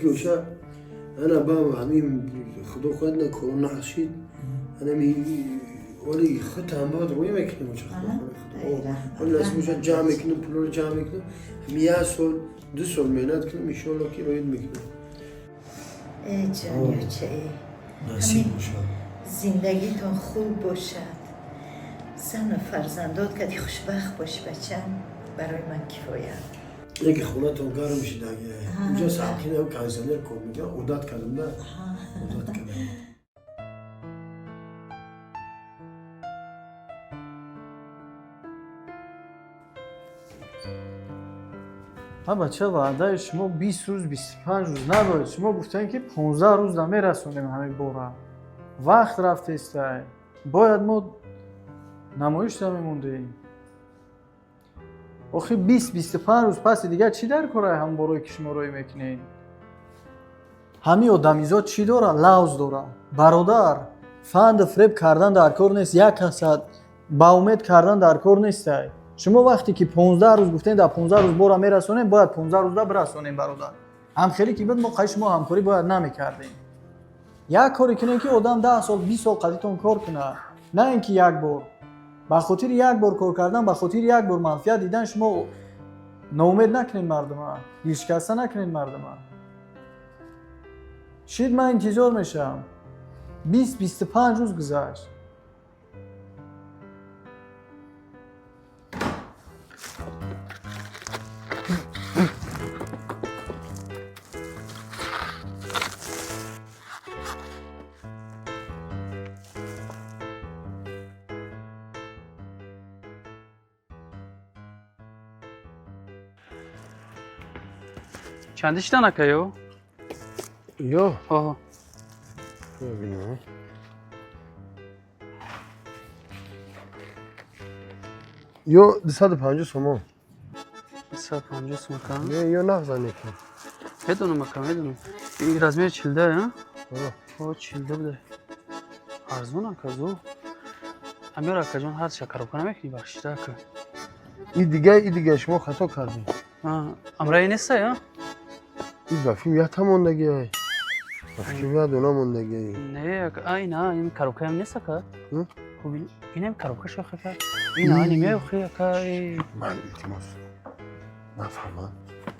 وشا انا بابا همين خدو خدنا كورونا حشيد انا مي ولي ختها ما روي ما كنا مش ولا اسمه جامع كنا بلور جامع كنا مياسول دوسول مينات كنا مشولو كي رويد مكنا ای جانیوچه نصیب وشا زندگیتون خوب باشد زن و فرزندات کدی خوشبخت باش بچم برای من کفایت یکی خونتون گرم شده اگه اینجا ساعتینه و کانسلر کن میگه عادت کردم نه عادت کردم ها بچه وعده شما 20 روز 25 روز ندارید شما گفتن که 15 روز دمه رسونیم همه بورا وقت رفته است باید ما نمایش دمه مونده ایم آخه 20-25 روز پس دیگه چی در کاره هم برای که شما روی میکنین همین آدمیزاد چی داره؟ لوز داره برادر فند فریب کردن در کار نیست یک کسد با امید کردن در کار نیست شما وقتی که 15 روز گفتین در 15 روز بورا میرسونیم باید 15 روز دا برسونیم برادر هم خیلی که بعد ما قیش ما همکاری باید نمیکردیم یک کاری کنین که آدم 10 سال 20 سال قضیتون کار کنه نه اینکه یک بار با خاطر یک بار کار کردن با خاطر یک بار منفعت دیدن شما ناامید نکنین مردم ها شکسته نکنین مردم ها شاید من انتظار میشم 20-25 روز گذشت چندش تنکه یو؟ یو آه ببینم یو 250 سومون 250 سومکان یو نغزنه که میدونم مکم میدونم این رزمیر چیلده ها؟ آه. آه چیلده بوده ارزون اکا زو امیر اکا جان هر شکر رو کنه میکنی بخشیده اکا این دیگه شما خطا کردیم امرایی نیسته یا؟ این بفیم یه تا موندگی های بفیم یه دونا موندگی نه اکا این ها این کروکه هم نیست اکا خب این هم کروکه شاخه که این ها نیمه اخی اکا من التماس نفهمم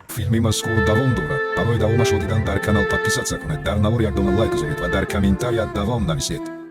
فیلمی مذکور دوام دارد. برای دوامش رو دیدن در کانال подписаться کنید. در نوار یک دونه لایک بزنید و در کامنتарیا دوام نویسید.